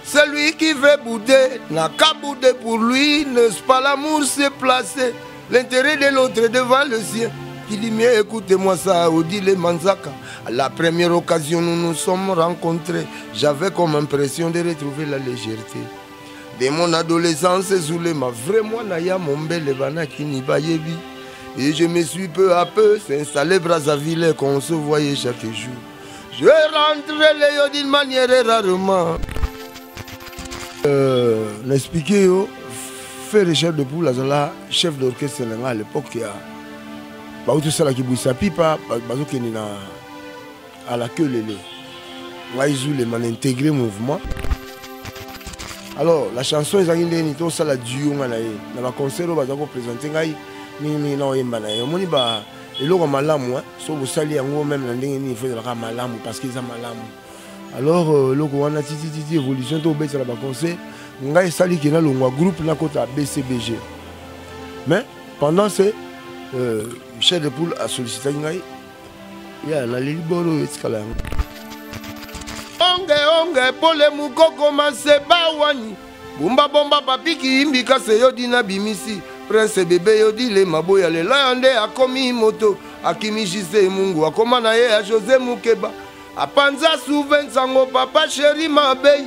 Celui qui veut bouder n'a qu'à bouder pour lui, n'est-ce pas l'amour s'est placé, l'intérêt de l'autre devant le sien. Qui dit mieux, écoutez-moi ça, Odile Manzaka. À la première occasion, nous nous sommes rencontrés. J'avais comme impression de retrouver la légèreté de mon adolescence. Zulema, vraiment, Naya, mon bel Ebana Kinibayebi. Et je me suis peu à peu s'installé Brazzaville, qu'on se voyait chaque jour. Je rentrais les d'une manière rarement. L'expliquer, faire les chefs de poule, chef d'orchestre à l'époque, tout ça qui bouge sa pipe, à la queue lélé. Ils ont intégré le mouvement. Alors, la chanson est en tout ça la duo. Dans le concert, on va présenter. Mais non, il y a et là, malamu, so vous sali en même il faut la malamu parce qu'ils ont malamu. Alors, là, on a titi évolution to bête sur la concert. On a sali qui est le groupe na côté BCBG. Mais pendant ce chef de poule a sollicité ngai. Il y a la liboro etikala. Onge pole mukoko maseba wani. Bumba bomba papi ki imbika seyo dina bimisi. Prince bébé yodi le maboya le lande akomi moto akimishise mungu akoma na ye a José Mukeba apanza souven sango papa chéri mabei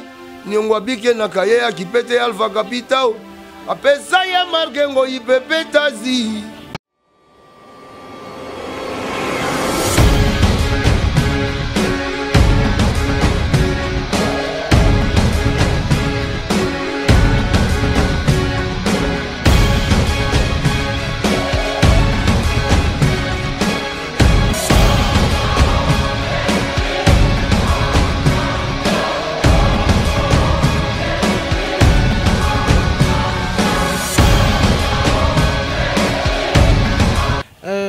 niongwa bike na kaye akipete Alpha Capitao apesa ya margengo ipepetazi.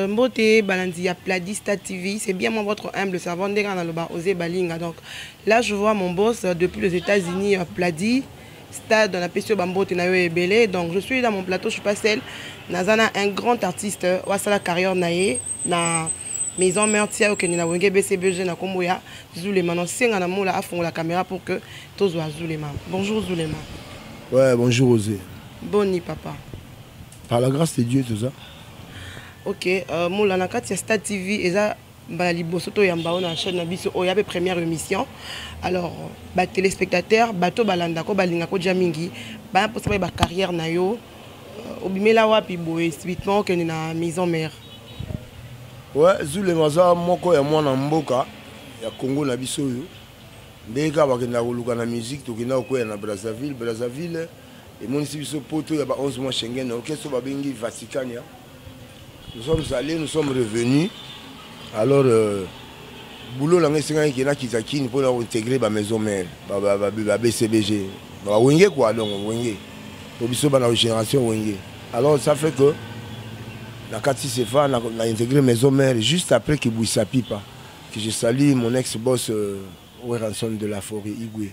Mbote Balandi à Pladista TV, c'est bien moi votre humble servant de Ganaloba Osé Balinga. Donc là je vois mon boss depuis les États-Unis, Pladi, stade dans la Pestio Bambote Nayo et Belé. Donc je suis dans mon plateau, je suis pas seule. Nazana un grand artiste, Wasala carrière naé na maison mère tia que na wenge BCBG na Komboya. Zulema non singa na moula à fond la caméra pour que tous voient Zulema. Bonjour Zulema. Ouais, bonjour Osé. Boni papa. Par la grâce de Dieu tout ça. Ok, moula na kati ya Stade TV eza ba liboso to yamba na chaîne na biso o yabe première émission. Alors ba téléspectateurs bato balanda ko balinga ko jamingi ba posa ba carrière na yo obimela wapi boye subitement que na maison mère. Ouais, Zulema za moko ya mwana mboka ya Congo na biso yo. Ndeka bakenda koluka na musique to kenda ko na Brazzaville et mon biso poto ya ba 11 mois Schengen orchestre ba bengi Vaticania. Nous sommes allés, nous sommes revenus. Alors, boulot là, c'est un qui a quitté pour intégrer la maison mère, la BCBG. Wenge quoi donc, Wenge. Pour la génération Wenge. Alors, ça fait que la Kati Sefa a intégré la maison mère juste après que Bouissa Pipa, que je salue mon ex-boss Ranson de la forêt, Igwe,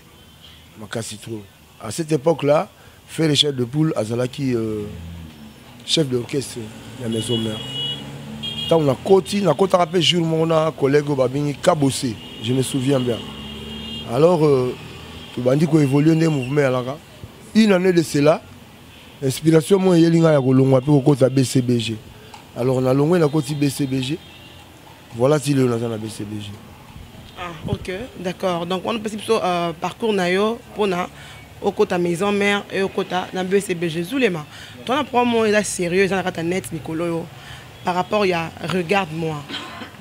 Makasitro. À cette époque-là, faire les chefs de poule, Azalaki, chef d'orchestre. La maison mère. Tant on a côté, rappelé jour mon collègue Babini Kabossé, je me souviens bien. Alors, tout le monde dit qu'on évolue dans le mouvement. Une année de cela, l'inspiration moi yelinga ya kolongwa pe ko ta BCBG. Alors on a longé na côté BCBG. Voilà si le on a na BCBG. Ah, OK, d'accord. Donc on peut plutôt parcours na yo pona au côté maison mère et au côté na BCBG Zulema. Toi la promo est sérieux, ça na net Nicolo par rapport ya regarde-moi.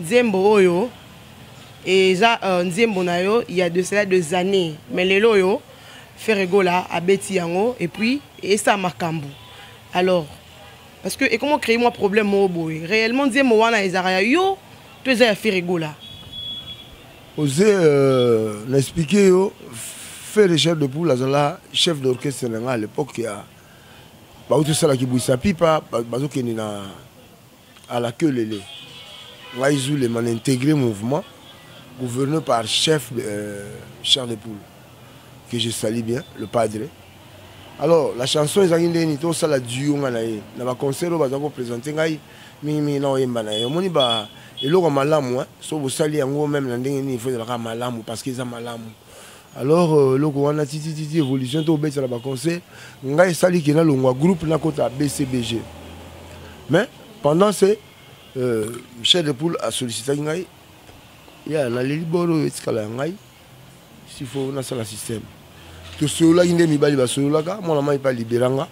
Nzembo oyo et ça Nzembo na yo il y a de cela 2 années mais les loyo faire rigola à Betty yango et puis et ça makambu. Alors parce que et comment créer moi problème au boy réellement Nzembo wana ezara yo tu es à faire rigola. Oser l'expliquer yo faire les chefs de poule, chef d'orchestre à l'époque, il y a tout ça qui bouge sa pipe, à la queue lélé. Ils ont intégré le mouvement, gouverné par chef de poule, que je salue bien, le padre. Alors, la chanson est en tout ça la duo, dans le concert, on va présenter, mais non, il y a malamu, so vous salue en gros même il faut de la malamu parce qu'ils ont malamu. Alors le on a titi évolution to bête la conseil ngai sali qui na longwa groupe na kota BCBG. Mais pendant ces chef de poule a sollicité ngai ya na liboro etikala ngai s'il faut na sala système. To cela inde mibali ba cela ka mon amai pas libéranga.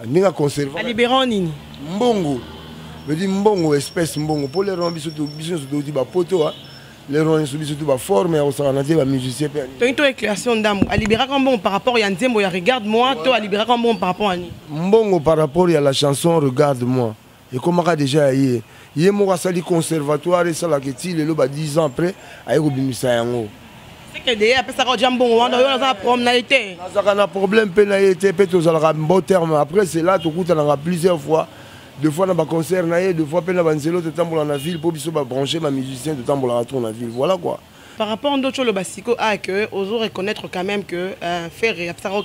Ninga conserver. Libérant nini? Mbongo. Me dit mbongo espèce mbongo pour les rambis surtout di ba poto les rambis surtout ba forme au sanate ba musicien pe. To une éclaircir d'amour. A libérer comme bon par rapport à Nzembo ya regarde-moi, toi a libérer comme bon par rapport à ni. Mbongo par rapport à la chanson regarde-moi. Et comme on a déjà yé mo sali conservatoire et ça la keti le ba 10 ans après ayi ko bimisa yango. C'est que déjà après ça ko jambon on a promenalité. Ça a un problème pe na été pe to zalaka bon terme après c'est là to kuta na plusieurs fois. Deux fois dans un concert, deux fois dans un zélo de temps dans la ville pour brancher ma musicien de temps pour la retourner dans la ville. Voilà quoi. Par rapport à d'autres choses, le basico a que osons reconnaître quand même que faire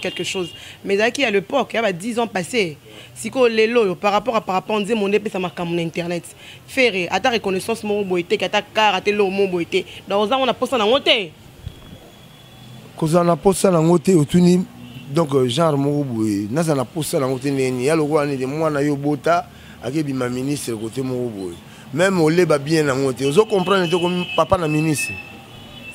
quelque chose. Mais à qui à l'époque, il y a 10 ans passés, si les lots par rapport à dire mon épée ça marque mon internet. Faire à ta reconnaissance mon boité, à ta carte, à tes lots mon boité. Dans on a posé dans côté. Quand on a posé dans côté au tuni donc genre mon boité, n'a on a posé dans côté ni a le roi ni de moi na yo bota. Akebi ma ministre côté mon boy. Même au lait bien en côté. Vous comprenez comme papa na ministre.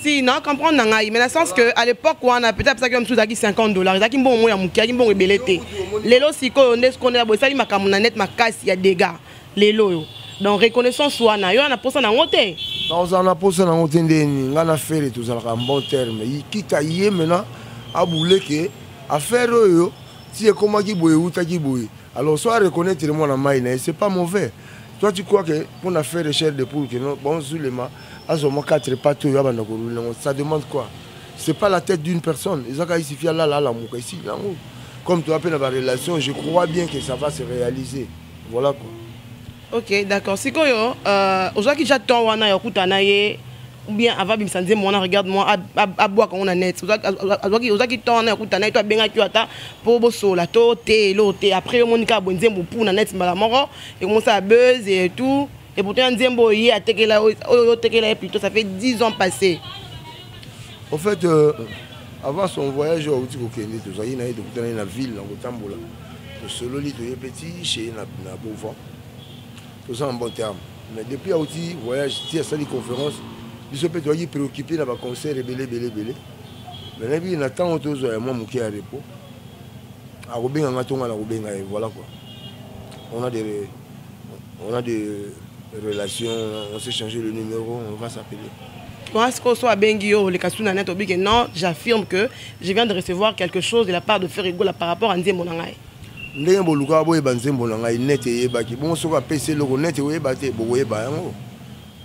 Si non comprendre nangai mais dans le sens que à l'époque on a peut-être ça comme sous aki $50 ça qui bon moi ya mukia qui bon rebelete. Lelo siko on est ce qu'on a ça li makamuna net makasi ya dégâts. Lelo donc reconnaissance wana yo na posa na côté. Dans on a posa na côté ndeni ngana faire tout ça en bon terme. Kita yé maintenant a boulé que affaire yo si comment qui boye ou ta qui boye. Alors, soit reconnaître le monde en maïne, c'est pas mauvais. Toi, tu crois que pour faire recherche de poule, que non, bon, sur les mains, à ce moment 4 pas tout, ça demande quoi? C'est pas la tête d'une personne. Ils ont ici, là, ici, là, comme tu appelles la relation, je crois bien que ça va se réaliser. Voilà quoi. Ok, d'accord. C'est quoi, aujourd'hui, j'attends, on a ou bien avant de me mon regarde-moi à boire quand on a net aujourd'hui tourne écoute na toi benga tu ata pour bosso la toté l'auté après mon ka bonzembo pour na net mbala moko et commence à buzz et tout et pourtant nzembo yi a tekela plutôt ça fait 10 ans passés. En fait avant son voyage au Tikokende tout ça il na dans la ville en Kotambola le solo lit petit chez na Beauvant tout ça en bon terme mais depuis Aouti voyage ti a sali conférence. Il se peut être préoccupé dans le concert belé. Mais il attend autour de moi qui a repos. À Robin en attendant la Robin voilà quoi. On a des relations, on s'est changé le numéro, on va s'appeler. Moi, ce qu'on soit Bengio, les Kasuna net obligé non, j'affirme que je viens de recevoir quelque chose de la part de Ferrigo par rapport à Nzembo Nangai. Nzembo Luka boy Nzembo Nangai net et baki. Bon so ka PC logo net et bate boye ba yango.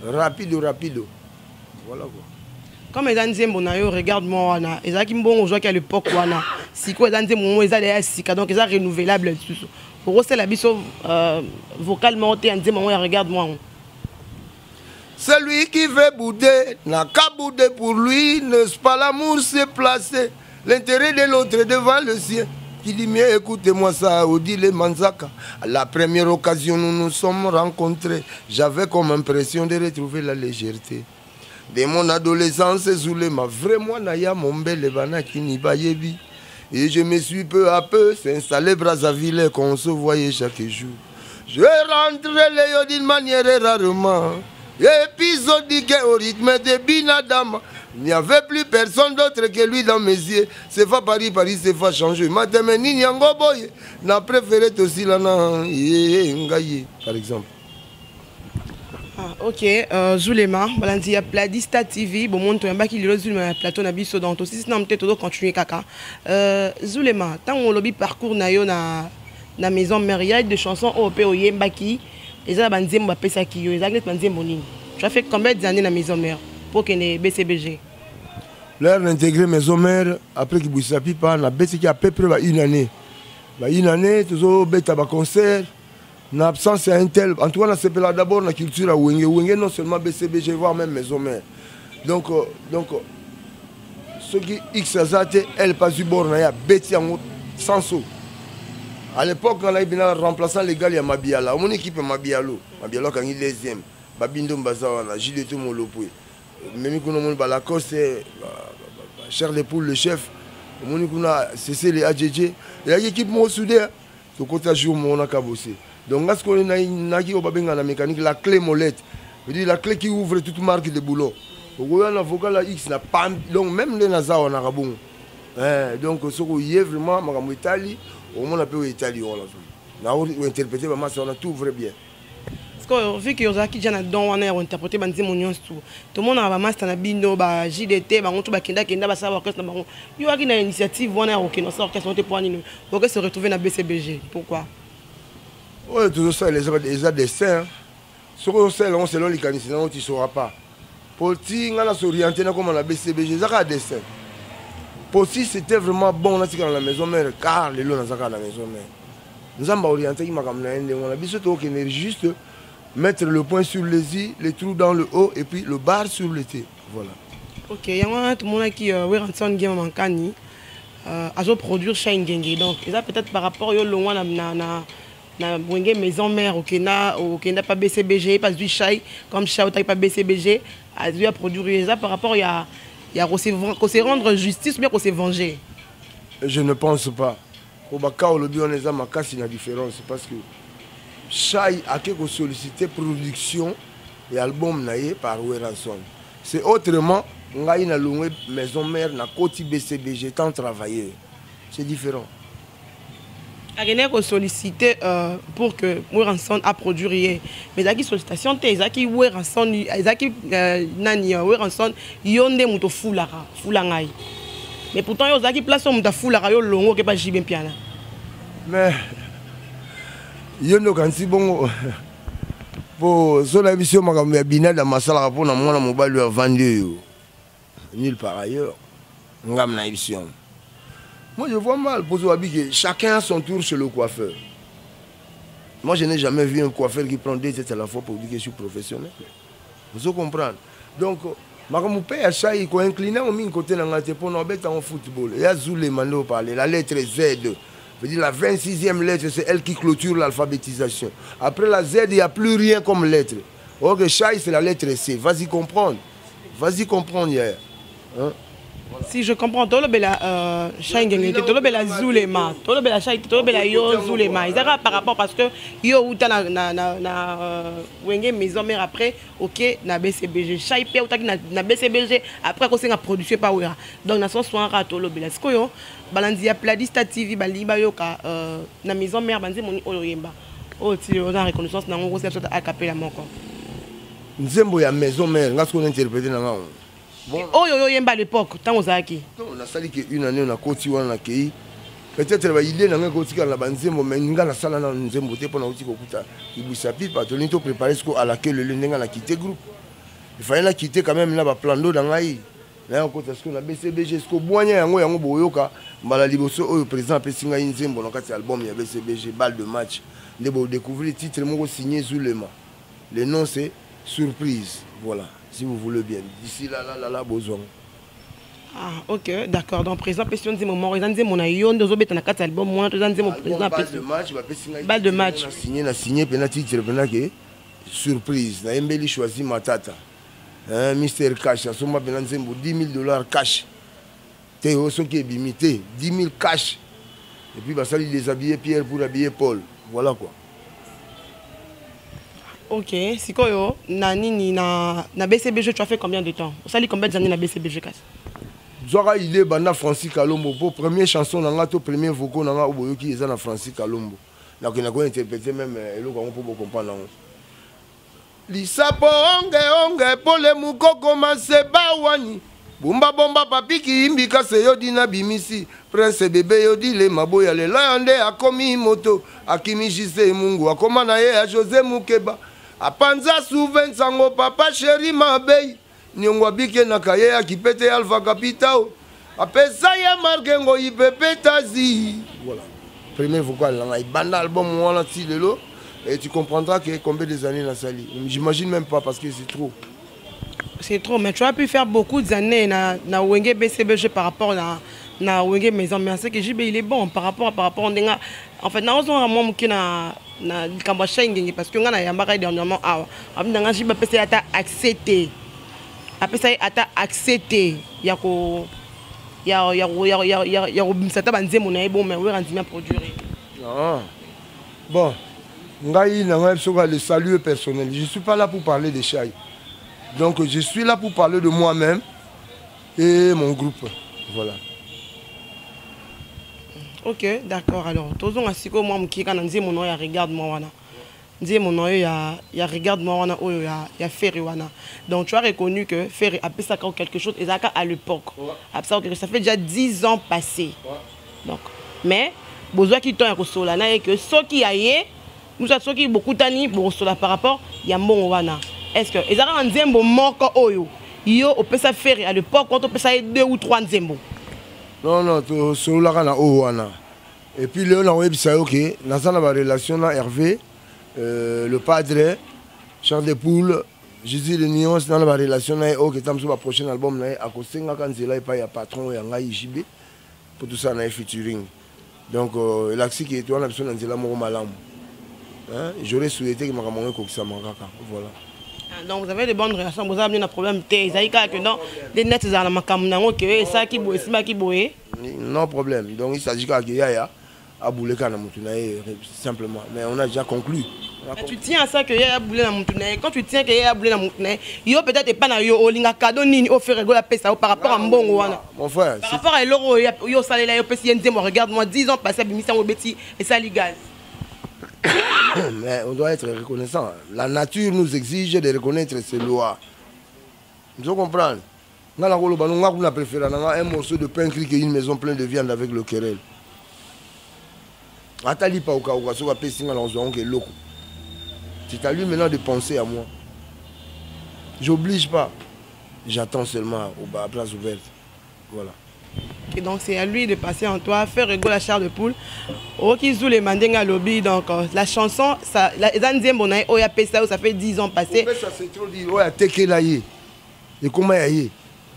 Rapido. Voilà quoi. Comme les Nzembo Nayo, regarde-moi, ils ont qui bon aujourd'hui à l'époque wana. Si quoi les Nzembo ils ont des sika donc ils sont renouvelables. Pour eux c'est la biso vocalement t'es Nzembo regarde-moi. Celui qui veut bouder n'a qu'à bouder pour lui, n'est-ce pas l'amour c'est placé l'intérêt de l'autre devant le sien. Qui dit mieux écoutez-moi ça, Odile Manzaka. À la première occasion nous nous sommes rencontrés, j'avais comme impression de retrouver la légèreté. De mon adolescence, Zulema, vraiment, Naya, mon bel Ebana qui n'y bayebi. Et je me suis peu à peu s'installer Brazzaville qu'on se voyait chaque jour. Je rentrais Léo d'une manière rarement épisodique au rythme de Binadama. Il n'y avait plus personne d'autre que lui dans mes yeux. C'est pas Paris, c'est pas changé. Matemeni Nyango Boy n'a préféré aussi là, par exemple. Ok, Zulema, Balandi a Pladista TV, bon monde tu qui le Zulema plateau na biso donc aussi sinon peut-être continuer kaka. Zulema, tant on lobby parcours na yo na maison mère de chansons au POY Mbaki, les a banzembo pesa ki yo, les a banzembo nini. Tu as fait combien d'années na maison mère pour que ne BCBG? Là on a intégré maison mère après que Boussa Pipa na BCBG à peu près une année. Une année toujours bêta ba concert. En absence à un tel, en tout cas, c'est d'abord la culture à Wenge. Wenge, non seulement BCBG, voire même maison mère. Donc, ceux qui X elle passe du bord, il y a Betty en sans saut. À l'époque, on a bien remplaçant les gars, il y a Mabiala. Mon équipe est Mabialo. Mabialo, quand il est deuxième. Babindo Mbazawana, Gilles Tomolopoué. Même quand on a la Coste, Cher des poules, le chef. C'est les AJJ. Il y a une équipe soudée. Tout côté jour, on a bossé. Donc, ce qu'on a la mécanique, la clé molette. Je dis la clé qui ouvre toute marque de boulot. Un avocat la X n'a pas. Donc, même les Nazar, on a bon. Donc, ce qu'il y a vraiment, en Italie, au moins, on peut l'Italie. On a interprété, on a tout vrai bien. Parce que vu que vous avez déjà interprété tout le monde a un master na bino ba JDT ba ngoto ba kenda ba sa orchestre na bango. Yo a une initiative wana OK na sa orchestre te pour nini. Pour se retrouver na BCBG. Pourquoi? Ouais, tout ça les a destin. Ce que c'est là selon les canisiens, tu sauras pas. Pour ti ngana s'orienter comme na BCBG, ça a destin. Pour si c'était vraiment bon là dans la maison mère car les lots dans la maison mère. Nous avons orienté qui m'a comme on a besoin de juste mettre le point sur les i, les trous dans le haut et puis le bar sur le T. Voilà. Ok, il y a tout le monde qui est en game en cani, à produire Shine Genge. Donc, ça peut-être par rapport au loin na maison mère au Kenya pas BCBG, pas du Shai comme Shai pas BCBG, à produire ça par rapport il y a qu'on se rendre justice ou bien qu'on se venger. Je ne pense pas. Au Baka, on est à ma casse une différence parce que Shai a sollicité production et album par Weranson. C'est autrement, on a une maison mère na côté BCBG tant travaillé. C'est différent. Il y a sollicité pour que Weranson a produit. Mais il y a une sollicitation, il y a une Weranson, il y a Weranson, il y a une fulara. Mais pourtant, il y a une place où il y a une fulara, il y a une piana. Mais il y a une bon pour son émission ma bina dans ma salle pour na mona mobile lui vendu nulle part ailleurs ngam na émission. Moi je vois mal pour que chacun a son tour chez le coiffeur. Moi je n'ai jamais vu un coiffeur qui prend 2 têtes à la fois pour dire que je suis professionnel. Vous comprenez? Donc mon père a il incliné au min côté dans la pour nous mettre en football. Il y a Zoulé Mando parler la lettre Z. Je veux dire, la 26e lettre, c'est elle qui clôture l'alphabétisation. Après la Z, il n'y a plus rien comme lettre. Ok, Chai, c'est la lettre C. Vas-y comprendre. Vas-y comprendre hier. Hein? Voilà. Si je comprends, tout le bela Chai Ngengete, tout le bela Zulema, tout le bela Chai, tout le bela Yo Zulema. Ils ont par rapport parce que Yo ou na Wenge maison mère après, ok, na BCBG. Chai P ou na BCBG après qu'on s'est produit par Wera. Donc na son soin rato le bela. Ce que yo balandi ya Pladista TV bali ba yoka na maison mère banzi moni oyoyemba. Oh ti on a reconnaissance na ngo c'est a capella moko. Nzembo ya maison mère, ngas qu'on interpréter na nga. Bon. Oh yo yemba à l'époque, tant aux aki. On a sali que une année on a continué on a accueilli. Peut-être il est dans un côté la banzembo mais nga na sala na nzembo te pona uti kokuta. Ibusa pipa to linto préparer ce à laquelle le ndenga na quitter groupe. Il fallait la quitter quand même là ba plan d'eau dans ngai. Là on côté ce qu'on a BCBG ce ko boanya yango boyoka mbala liboso oyo président pesinga nzembo na kati album ya BCBG balle de match. Ndebo découvrir titre moko signé Zulema. Le nom c'est Surprise. Voilà. Si vous voulez bien. D'ici là, besoin. Ah, ok, d'accord. Donc, présent, question de moment, ils ont dit mon aïon, deux autres, na 4 albums, moi, ils ont dit mon président. Balle de match. Na signé, penalty, surprise. Na Mbeli choisi Matata. Mr. Cash, à ce moment, $10,000 cash. T'es au son qui est limité, 10 000 cash. Et puis, bah, ça, il les habillait Pierre pour habiller Paul. Voilà quoi. Ok, si quoi yo, na BCBG, tu as fait combien de temps? Vous savez combien d'années na BCBG? Zora il est bana Francis Kalombo. Pour première chanson nanga to premier vocal nanga oboyo qui est na Francis Kalombo. Na ko interpréter même elo ko pour comprendre. Lisapo onge pole mukoko maseba wani. Bumba bomba papi ki imbika se yo dina bimisi. Prince bébé yo di le maboya le lande akomi moto. Akimi jise mungu akoma na ye a José Mukeba. Apanza souven sango papa chéri mabei. Nyongwa bike na kaye ya kipete alpha capital. Apesa ya margengo ipepetazi. Voilà. Premier vocal là, il banda album wana ti lelo et tu comprendras que combien des années na sali. J'imagine même pas parce que c'est trop. C'est trop, mais tu as pu faire beaucoup d'années na Wenge BCBG par rapport na Wenge Maison. Mais c'est que JB il est bon par rapport en fait, na ozo moi qui na kamba Shine parce que on a yambaka dernièrement ah on JB PC ata accepté. Après ça ata accepté yako ya robimisa banzembo na ye bon mais oyo andimi a produire. Bon, le salut personnel. Je ne suis pas là pour parler de Chai. Donc je suis là pour parler de moi-même et mon groupe. Voilà. Ok, d'accord. Alors, toujours ainsi que moi, je regarde-moi. Regarde-moi, il y a Ferry. Donc tu as reconnu que Ferry a fait ça quelque chose à l'époque. Ça fait déjà 10 ans passés. Donc, mais, besoin qu'il t'en et que ceux qui aillent, nous avons beaucoup d'années par rapport à Yamon. Est-ce que ils ont un zembo moko oyo yo on peut ça faire à l'époque quand on peut ça 2 ou 3 zembo. Non to solo la na owana. Et puis là on a web ça OK, dans ça la relation na Hervé le padre Charles de Poule, Jésus le nuance dans la relation na OK tam sur prochain album na a ko senga kan zela et pas ya patron ya ngai JB pour tout ça na featuring. Donc l'axi qui est toi na besoin dans zela mo malamu. Hein, j'aurais souhaité que ma maman ko ça mangaka. Voilà. Donc vous avez de bonnes relations, vous avez un problème que non, des nets dans la macamna que ça qui boue, c'est qui boue. Non problème. Donc il s'agit qu'il y a à bouler quand simplement. Mais on a déjà conclu. Tu tiens à ça que y a bouler dans mon quand tu tiens que y a bouler dans mon yo peut-être pas na yo olinga cadeau ni offrir rigolo la pesa par rapport à mbongo wana. Mon frère, par rapport à l'euro yo salé là yo pesi yenzemo regarde-moi 10 ans passé bimisa mo beti et ça ligaz. Mais on doit être reconnaissant. La nature nous exige de reconnaître ces lois. Vous comprenez? On a préféré un morceau de pain cuit qu'une maison pleine de viande avec le querelle. C'est à lui maintenant de penser à moi. J'oblige pas. J'attends seulement à place ouverte. Voilà. Et donc c'est à lui de passer en toi, faire rigoler la chair de poule. Okizou les Mandenga Lobby, donc la chanson, ça fait 10 ans passé. Ça c'est trop dit, et comment y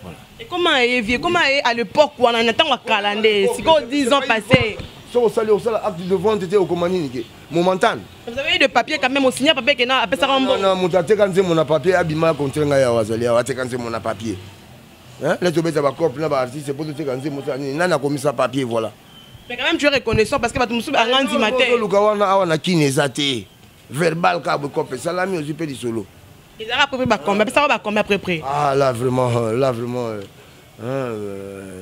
voilà. Et comment y comment à l'époque où on attend à calandé, c'est quoi 10 ans passés. Si on salue acte de vente était au Comani, momentan. Vous avez eu de papier quand même au signé papier que non, après ça non, non, mon tate quand c'est mon papier, abima contre un gars à Wazali, à quand c'est mon papier. Hein? Là, tu mets ta copie, là, c'est pour te dire quand c'est mon nana commis ça papier, voilà. Mais quand même, tu es reconnaissant parce que tu me souviens à lundi matin. On a qui n'est athée. Verbal, cabo, copie, salami, aussi peu du solo. Ils ont appris combien, ça va combien après près. Ah, là, vraiment,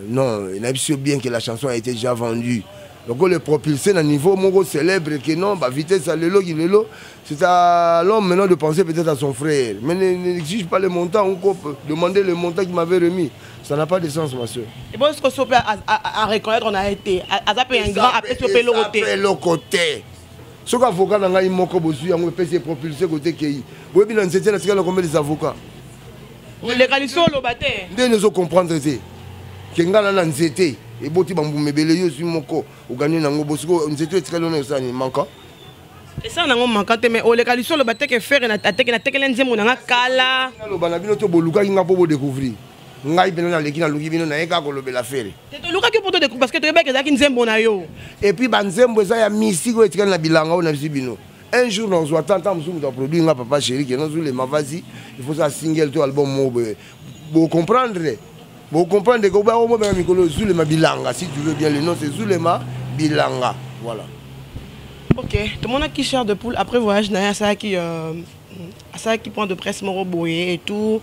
non, il a su bien que la chanson a été déjà vendue. Donc, le propulser à un niveau mon célèbre que non, bah, vitesse à l'élo, c'est à l'homme maintenant de penser peut-être à son frère. Mais n'exige pas le montant, on peut demander le montant qu'il m'avait remis. Ça n'a pas de sens, ma soeur. Et bon, ce qu'on peut à reconnaître, on a été. À taper un grand, après, tu peux le côté. Ce qu'avocat n'a pas eu mon cobosu, on peut se propulser côté qui. Vous avez dit, c'est là combien des avocats. Les ralisons, le bâtiment. Nous devons comprendre que Kenga n'a nzete et boti bambu mebele yo sur moko o gagner nango bosiko nzete etikalo na osani manka et ça nango manka te mais o le kaliso le bateke faire na ateke na tekele nzemo na kala lo bana bino to boluka kinga po découvrir ngai bino na leki na luki bino na eka ko lobela faire te to luka ki pour te découvrir parce que to yeba ke zaki nzembo na yo et puis banzembo eza ya misiko etikalo na bilanga na bino un jour nous doit tant musumu doit produire nga papa chéri que nous les mavazi il faut ça single to album mo bo comprendre. Vous comprenez que Zulema Bilanga, si tu veux bien le nom, c'est Zulema Bilanga. Voilà. Ok, tout le monde a qui chair de poule. Après voyage, ça qui prend de presse Moroboye et tout.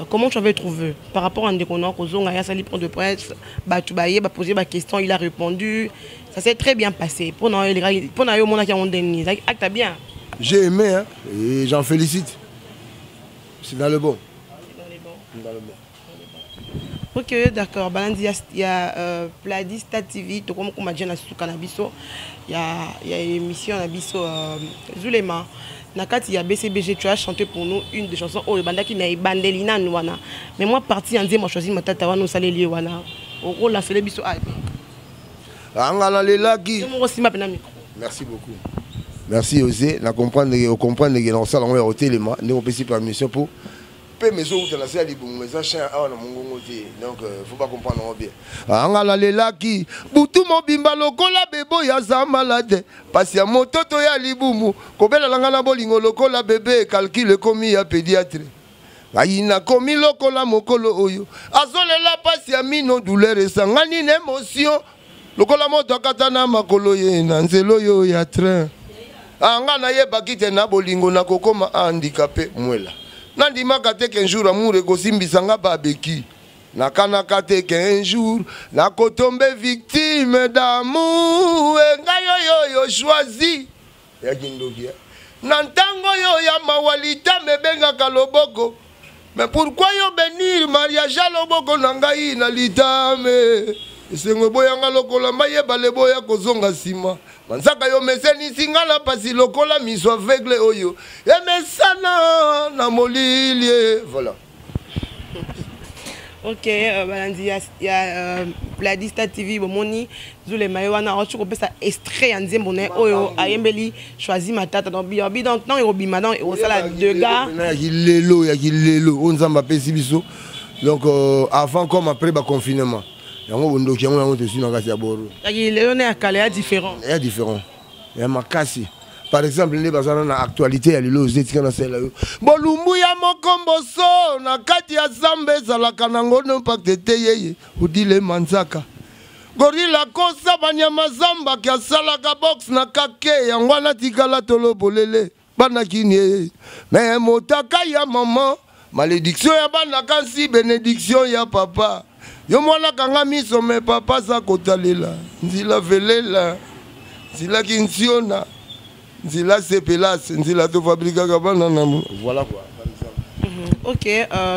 Comment tu avais trouvé par rapport à un déconnant ça lui prend de presse, tu as posé ma question, il a répondu. Ça s'est très bien passé. Pour nous, qui ont déni, ça bien. J'ai aimé, hein, et j'en félicite. C'est dans le bon. C'est dans les bons. Dans le bon. Ok, d'accord. Il y a Pladista TV, tout comme on m'a dit, il y a une émission à Bisso Zulema. Il y a BCBG, tu as chanté pour nous une des chansons. Oh, le banda qui n'a bandelina nouana. Mais moi, parti en disant, moi, choisi ma tata, nous allons lier wana. Oh, là, c'est le Bisso. Merci beaucoup. Merci Osé. On comprend que dans ça, on va au téléma. Nous avons aussi permission pour. Mais donc il faut pas comprendre bien. Angala lelaki butu mobimba lokola bebo ya za malade pasi ya mototo ya libumu kobela langa na bolingo lokola bébé calcule komi ya pédiatre ngai nakomi lokola mokolo oyo azolela pasi ya mino douleur esangani na émotion lokola moto akata na makolo ye na nzela oyo ya train anga nayebaki te na bolingo nakokoma handicapé mwela nandimaka te qu'un jour amour ekosimbisanga babeki nakanaka te qu'un jour nakotombe victime d'amour ngai oyo choisi yaki ndoki na ntango oyo ya mawalita mebengaka loboko mais pourquoi yo bénir mariage à loboko na ngai na litame esengo boyanga lokola mayeba leboya kozonga nsima manzaka yo mesenisi nga na pasi lokola miso aveugle oyo emesana na molili voilà. Ok, balandi ya Pladista TV bomoni zule mayoana ochu ko pesa extrait nzembo na oyo ayembeli choisi matata donc bi donc non robima donc au sala deux gars ya kilelo on nzamba pesi biso donc avant comme après ba confinement yango bondoki yango yango te sina kasi ya boro ya kilelo ne akale ya différent ya makasi. Par exemple, les bazana na actualité ya lelo zetika na sela yo bolumbu ya mokomboso na kati ya zambe zalaka nango no pakte te yeye udile manzaka gorila kosa banyama zamba kya salaka box na kake yango na tikala tolo bolele bana kini mais motaka ya maman malédiction ya bana kansi bénédiction ya papa yo mwana kanga miso me papa za kotalela nzila velela nzila kinsiona Nzila sepelas, nzila to fabrica kabana namu. Voilà quoi. Ok,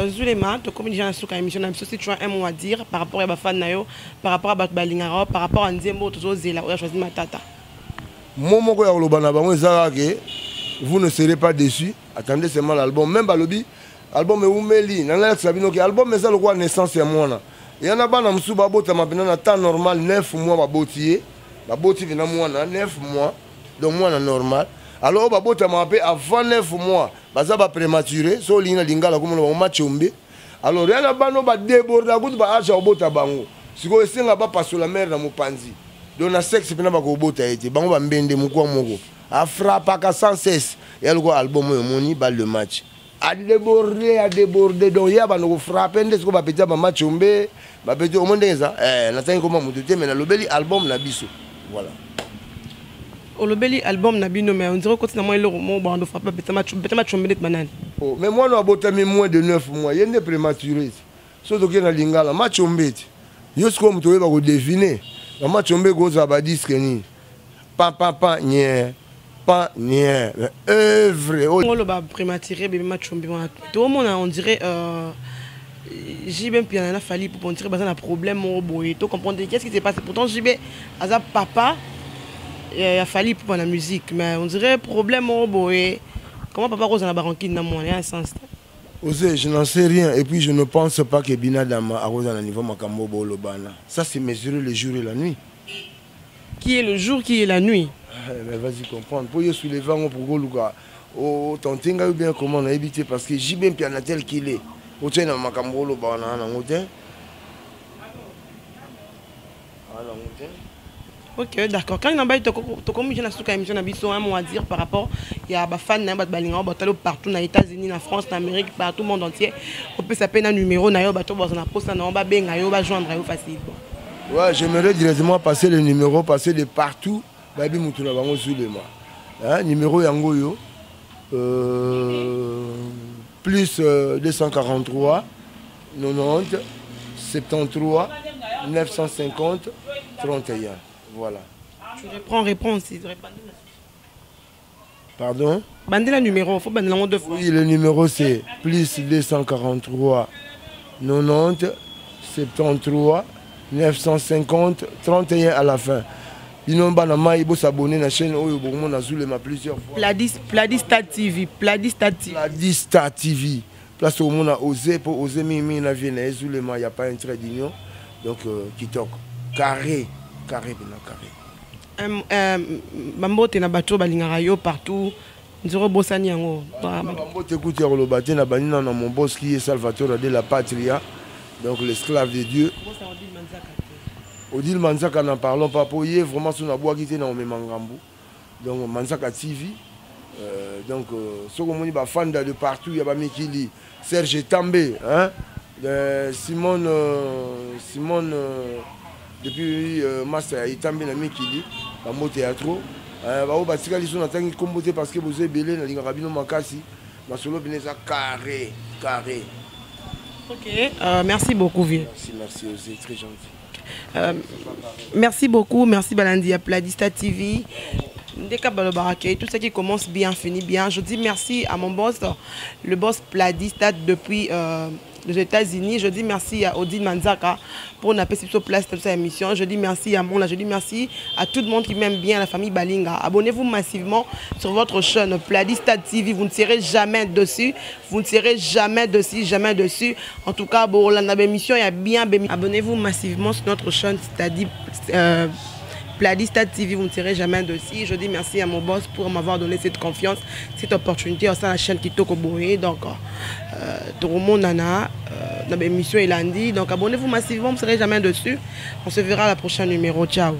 Zulema, tu comme déjà sur émission, si tu as un mot à dire par rapport à Bafan Nayo, par rapport à Balingaro, par rapport à Nzembo, tu as choisi ma tata. Momo ko ya lobana ba mo zaka vous ne serez pas déçus. Attendez seulement l'album, même balobi album e umeli, nanga sabino ke album mais ça le quoi naissance ya mwana. Ya na bana msuba bota mapena na temps normal 9 mois ba botier. Ba boti vina mwana 9 mois. Donc moi normal alors babota m'appelle avant 9 mois baza ba prématuré so lina lingala comme le match ombe alors rien bano ba déborder kutu ba acha obota bango siko esenga ba passo la mer na mopanzi donc na sexe pena ba ko bota ete bango ba mbende mukwa moko a frappa ka sans cesse et le album yo moni ba le match a déborder donc ya ba no frapper ndesiko ba petia ba match ombe ba petia o monde ça na tangi comme mututé mais na lobeli album na biso voilà. Olobeli album na bino mais on dirait que finalement le roman bando frappe peut-être match de banane. Oh mais moi no abota moins de 9 mois, il est prématuré. Surtout que na lingala match ombeti. Yo ce comme tu va ko deviner. Le match ombe go za ba disque ni. Pa nie. Pas nie. Œuvre. On le ba prématuré bébé match ombe. Tout le monde on dirait j'ai bien puis on a fallu pour dire bah ça un problème au boy. Tu comprends qu'est-ce qui s'est passé pourtant JB aza papa il a fallu pour la musique, mais on dirait problème au boy. Comment papa Rose en a baranquine dans mon sens? Je n'en sais rien et puis je ne pense pas que Bina Dama a Rose à niveau Makambo Bolobana. Ça c'est mesuré le jour et la nuit. Qui est le jour, qui est la nuit? Mais vas-y comprendre. Pour y soulever un pour Goluga. Oh, ton tinga bien comment on a évité parce que j'ai bien piano tel qu'il est. Au tien dans Makambo Bolobana, en hôtel. Ok, d'accord. Quand il y a une émission à dire par rapport il y a des fans partout dans les États-Unis, en France, en Amérique, partout le monde entier. On peut s'appeler un numéro, on va joindre facile. Ouais, j'aimerais directement passer le numéro, passer de partout. Numéro Yangoyo. Plus 243 90 73 950 31. Voilà. Tu réponds. Pardon? Bandez le numéro, il faut bander le deux fois. Oui, le numéro c'est plus 243 90 73 950 31 à la fin. Sinon, il faut s'abonner à la chaîne plusieurs fois. Pladista TV. Pladista TV. Place au monde a osé pour oser mimi na vie na Zulema, il n'y a pas un trait d'union. Donc, qui toque. Carré. Mambo te na bato balingaka yo partout nzoro bosani yango mambo te kuti ya kolobate na banina na mon boss qui est Salvatore de la Patria donc l'esclave de Dieu Odile Manzaka n'en parlons pas pour y vraiment sur la bois qui était dans le Mangambo donc Manzaka TV Donc, ce qu'on dit, fan de partout, il y a Mikili, Serge També, hein? Simone, depuis Master, il També, Mikili, dans mon théâtre. Ils sont en train de composer parce que vous avez belé, dans les rabino Makasi, dans ce lot, carré, carré. Ok, merci beaucoup, vieux. Merci, c'est très gentil. Merci beaucoup, merci Balandi à Pladista TV. Tout ce qui commence bien finit bien. Je dis merci à mon boss, le boss Pladista depuis les États-Unis. Je dis merci à Odile Manzaka pour nous appeler sur place de cette émission. Je dis merci à Mona, je dis merci à tout le monde qui m'aime bien, la famille Balinga. Abonnez-vous massivement sur votre chaîne Pladista TV. Vous ne serez jamais dessus. Vous ne serez jamais dessus, jamais dessus. En tout cas, bon, l'émission est bien. Abonnez-vous massivement sur notre chaîne, c'est-à-dire Pladista TV, vous ne serez jamais dessus. Je dis merci à mon boss pour m'avoir donné cette confiance, cette opportunité au sein de la chaîne Kitoko Boé. Donc, tout le monde nana, dans l'émission Elandi. Donc, abonnez-vous massivement, vous ne serez jamais dessus. On se verra à la prochaine numéro. Ciao.